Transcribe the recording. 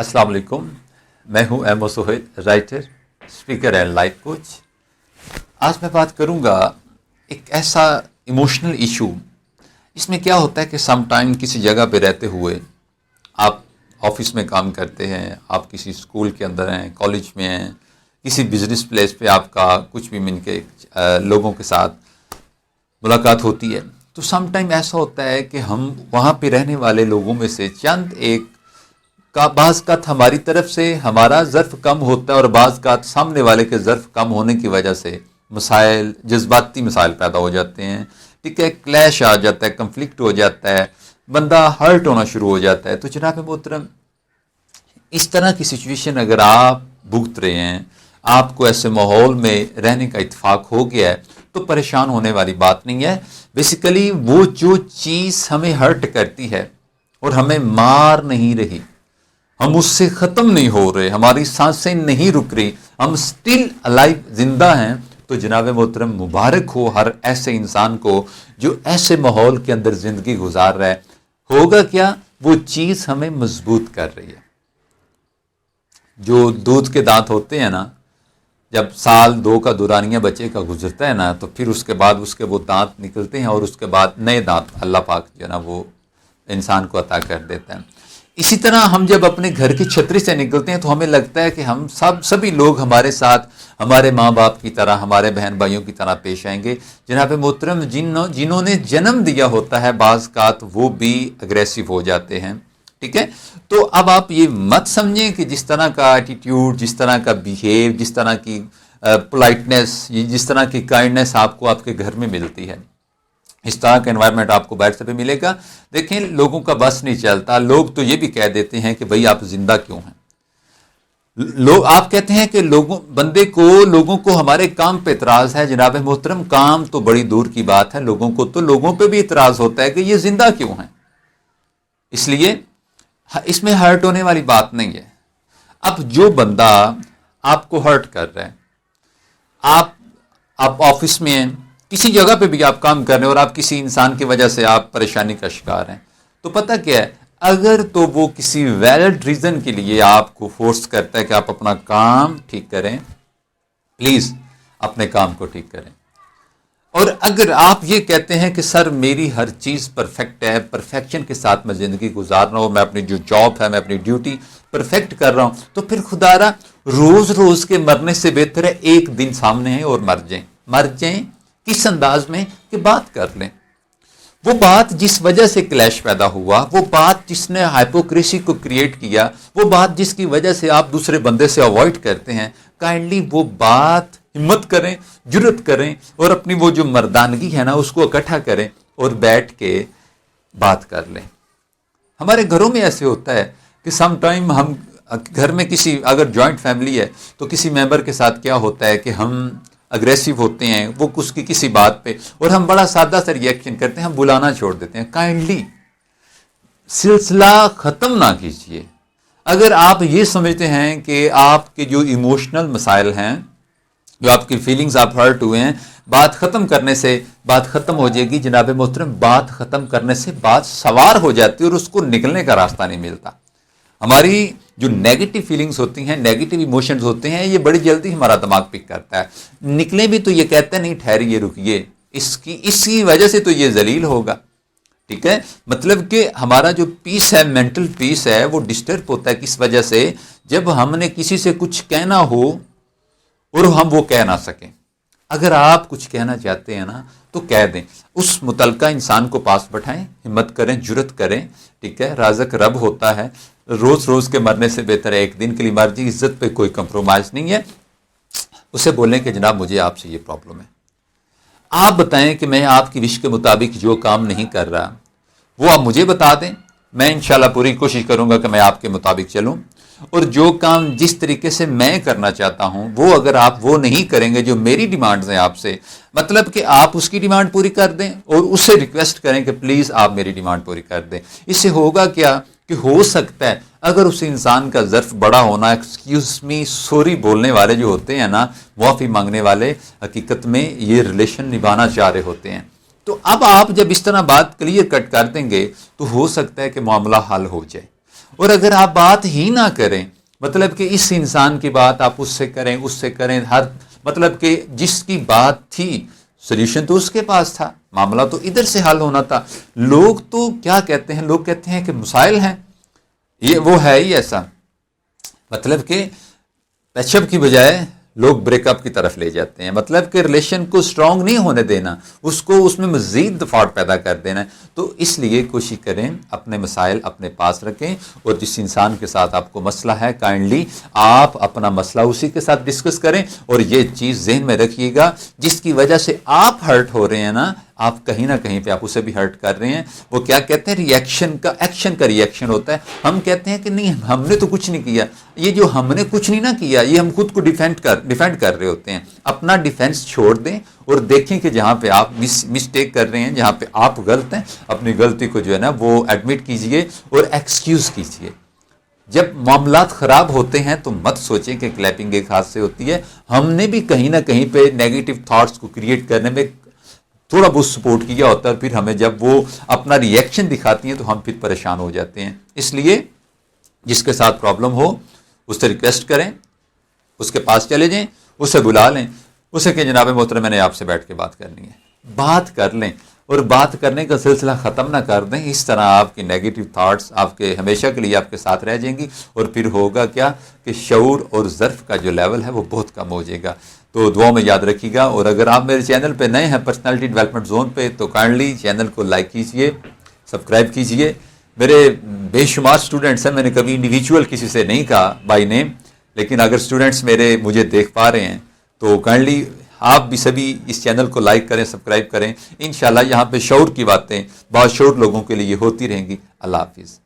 अस्सलाम वालेकुम। मैं हूं M O Suhail, writer, speaker and life coach. आज मैं बात करूंगा एक ऐसा इमोशनल इशू। इसमें क्या होता है कि समटाइम किसी जगह पे रहते हुए आप ऑफिस में काम करते हैं, आप किसी स्कूल के अंदर हैं, कॉलेज में हैं, किसी बिजनेस प्लेस पे आपका कुछ भी मिलके लोगों के साथ मुलाकात होती है। तो समटाइम ऐसा होता है कि हम वहाँ पे रहने वाले लोगों में से चंद एक का बाज़ का हमारी तरफ से हमारा ज़र्फ़ कम होता है और बाज़ का सामने वाले के ज़र्फ़ कम होने की वजह से मसाइल, जज्बाती मसाइल पैदा हो जाते हैं। ठीक है, क्लैश आ जाता है, कंफ्लिक्ट हो जाता है, बंदा हर्ट होना शुरू हो जाता है। तो जनाब मोहतरम, इस तरह की सिचुएशन अगर आप भुगत रहे हैं, आपको ऐसे माहौल में रहने का इत्तेफाक हो गया है, तो परेशान होने वाली बात नहीं है। बेसिकली वो जो चीज़ हमें हर्ट करती है और हमें मार नहीं रही, हम उससे ख़त्म नहीं हो रहे, हमारी सांसें नहीं रुक रही, हम स्टिल अलाइव, जिंदा हैं, तो जनाब मोहतरम मुबारक हो हर ऐसे इंसान को जो ऐसे माहौल के अंदर ज़िंदगी गुजार रहा है। होगा क्या, वो चीज़ हमें मजबूत कर रही है। जो दूध के दांत होते हैं ना, जब साल 2 का दुरानिया बच्चे का गुजरता है ना, तो फिर उसके बाद उसके वो दांत निकलते हैं और उसके बाद नए दांत अल्लाह पाक जो ना वो इंसान को अता कर देता है। इसी तरह हम जब अपने घर की छतरी से निकलते हैं तो हमें लगता है कि हम सभी लोग हमारे साथ हमारे माँ बाप की तरह, हमारे बहन भाइयों की तरह पेश आएंगे। जनाब मोहतरम, जिन्होंने जन्म दिया होता है बाज़ का तो वो भी अग्रेसिव हो जाते हैं। ठीक है, तो अब आप ये मत समझें कि जिस तरह का एटीट्यूड, जिस तरह का बिहेव, जिस तरह की पोलाइटनेस, जिस तरह की काइंडनेस आपको आपके घर में मिलती है, इस तरह का एनवायरनमेंट आपको बाहर से भी मिलेगा। देखें, लोगों का बस नहीं चलता। लोग तो ये भी कह देते हैं कि भाई आप जिंदा क्यों हैं। लोग आप कहते हैं कि लोगों को हमारे काम पे इतराज है। जनाब मोहतरम, काम तो बड़ी दूर की बात है, लोगों पे भी इतराज होता है कि ये जिंदा क्यों हैं। इसलिए इसमें हर्ट होने वाली बात नहीं है। अब जो बंदा आपको हर्ट कर रहा है, आप ऑफिस में हैं, किसी जगह पे भी आप काम कर रहे हैं और आप किसी इंसान की वजह से आप परेशानी का शिकार हैं, तो पता क्या है, अगर तो वो किसी वैलिड रीजन के लिए आपको फोर्स करता है कि आप अपना काम ठीक करें, प्लीज अपने काम को ठीक करें। और अगर आप ये कहते हैं कि सर मेरी हर चीज़ परफेक्ट है, परफेक्शन के साथ मैं ज़िंदगी गुजार रहा हूँ, मैं अपनी जो जॉब है, मैं अपनी ड्यूटी परफेक्ट कर रहा हूँ, तो फिर खुदारा रोज़ रोज़ के मरने से बेहतर है एक दिन सामने है और मर जाएं किस अंदाज में कि बात कर लें। वो बात जिस वजह से क्लैश पैदा हुआ, वो बात जिसने हाइपोक्रेसी को क्रिएट किया, वो बात जिसकी वजह से आप दूसरे बंदे से अवॉइड करते हैं, काइंडली वो बात हिम्मत करें, जुर्रत करें और अपनी वो जो मर्दानगी है ना उसको इकट्ठा करें और बैठ के बात कर लें। हमारे घरों में ऐसे होता है कि सम टाइम हम घर में किसी, अगर जॉइंट फैमिली है तो किसी मेंबर के साथ क्या होता है कि हम अग्रेसिव होते हैं वो उसकी किसी बात पे, और हम बड़ा सादा सा रिएक्शन करते हैं, हम बुलाना छोड़ देते हैं। काइंडली सिलसिला ख़त्म ना कीजिए। अगर आप ये समझते हैं कि आपके जो इमोशनल मसाइल हैं, जो आपकी फीलिंग्स, आप हर्ट हुए हैं, बात ख़त्म करने से बात ख़त्म हो जाएगी। जनाब मोहतरम, बात ख़त्म करने से बात सवार हो जाती है और उसको निकलने का रास्ता नहीं मिलता। हमारी जो नेगेटिव फीलिंग्स होती हैं, नेगेटिव इमोशंस होते हैं, ये बड़ी जल्दी हमारा दिमाग पिक करता है। निकले भी तो ये कहते हैं नहीं ठहरिए, रुकिए, इसकी वजह से तो ये जलील होगा। ठीक है, मतलब कि हमारा जो पीस है, मेंटल पीस है, वो डिस्टर्ब होता है। किस वजह से? जब हमने किसी से कुछ कहना हो और हम वो कह ना सकें। अगर आप कुछ कहना चाहते हैं ना तो कह दें, उस मुतलका इंसान को पास बैठाएं, हिम्मत करें, जुर्रत करें। ठीक है, राज़क रब होता है, रोज रोज के मरने से बेहतर है एक दिन के लिए मर जी। इज्जत पे कोई कंप्रोमाइज नहीं है। उसे बोलें कि जनाब मुझे आपसे ये प्रॉब्लम है, आप बताएं कि मैं आपकी विश के मुताबिक जो काम नहीं कर रहा वो आप मुझे बता दें, मैं इंशाल्लाह पूरी कोशिश करूंगा कि मैं आपके मुताबिक चलूं, और जो काम जिस तरीके से मैं करना चाहता हूं वो अगर आप वो नहीं करेंगे, जो मेरी डिमांड्स हैं आपसे, मतलब कि आप उसकी डिमांड पूरी कर दें और उससे रिक्वेस्ट करें कि प्लीज़ आप मेरी डिमांड पूरी कर दें। इससे होगा क्या कि हो सकता है अगर उस इंसान का ज़र्फ बड़ा होना, एक्सक्यूज मी, सॉरी बोलने वाले जो होते हैं ना, माफ़ी मांगने वाले, हकीकत में ये रिलेशन निभाना चाह रहे होते हैं। तो अब आप जब इस तरह बात क्लियर कट कर देंगे तो हो सकता है कि मामला हल हो जाए। और अगर आप बात ही ना करें, मतलब कि इस इंसान की बात आप उससे करें, हर मतलब कि जिसकी बात थी सोल्यूशन तो उसके पास था, मामला तो इधर से हल होना था। लोग तो क्या कहते हैं, लोग कहते हैं कि मसाइल हैं, ये वो है ही ऐसा, मतलब कि पैचअप की बजाय लोग ब्रेकअप की तरफ ले जाते हैं, मतलब कि रिलेशन को स्ट्रांग नहीं होने देना, उसको उसमें मजीद दफाट पैदा कर देना है। तो इसलिए कोशिश करें अपने मसाइल अपने पास रखें, और जिस इंसान के साथ आपको मसला है काइंडली आप अपना मसला उसी के साथ डिस्कस करें। और ये चीज़ जहन में रखिएगा, जिसकी वजह से आप हर्ट हो रहे हैं ना, आप कहीं ना कहीं पे आप उसे भी हर्ट कर रहे हैं। वो क्या कहते हैं, रिएक्शन का, एक्शन का रिएक्शन होता है। हम कहते हैं कि नहीं हमने तो कुछ नहीं किया, ये जो हमने कुछ नहीं ना किया, ये हम खुद को डिफेंड कर रहे होते हैं। अपना डिफेंस छोड़ दें और देखें कि जहाँ पे आप मिस्टेक कर रहे हैं, जहाँ पे आप गलत हैं, अपनी गलती को जो है ना वो एडमिट कीजिए और एक्सक्यूज़ कीजिए। जब मामलात ख़राब होते हैं तो मत सोचें कि क्लैपिंग एक हाथ से होती है। हमने भी कहीं ना कहीं पे नेगेटिव थॉट्स को क्रिएट करने में थोड़ा बहुत सपोर्ट किया होता है, फिर हमें जब वो अपना रिएक्शन दिखाती हैं तो हम फिर परेशान हो जाते हैं। इसलिए जिसके साथ प्रॉब्लम हो उससे रिक्वेस्ट करें, उसके पास चले जाएं, उसे बुला लें, उसे कि जनाब मोहतरम मैंने आपसे बैठ के बात करनी है, बात कर लें, और बात करने का सिलसिला ख़त्म ना कर दें। इस तरह आपकी नेगेटिव थाट्स आपके हमेशा के लिए आपके साथ रह जाएंगी, और फिर होगा क्या कि शऊर और ज़र्फ़ का जो लेवल है वो बहुत कम हो जाएगा। तो दुआ में याद रखिएगा। और अगर आप मेरे चैनल पे नए हैं पर्सनालिटी डेवलपमेंट जोन पे, तो काइंडली चैनल को लाइक कीजिए, सब्सक्राइब कीजिए। मेरे बेशुमार स्टूडेंट्स हैं, मैंने कभी इंडिविजुअल किसी से नहीं कहा बाय नेम, लेकिन अगर स्टूडेंट्स मेरे मुझे देख पा रहे हैं तो काइंडली आप भी सभी इस चैनल को लाइक करें, सब्सक्राइब करें। इंशाल्लाह यहाँ पे शऊर की बातें बाशऊर लोगों के लिए होती रहेंगी। अल्लाह हाफिज़।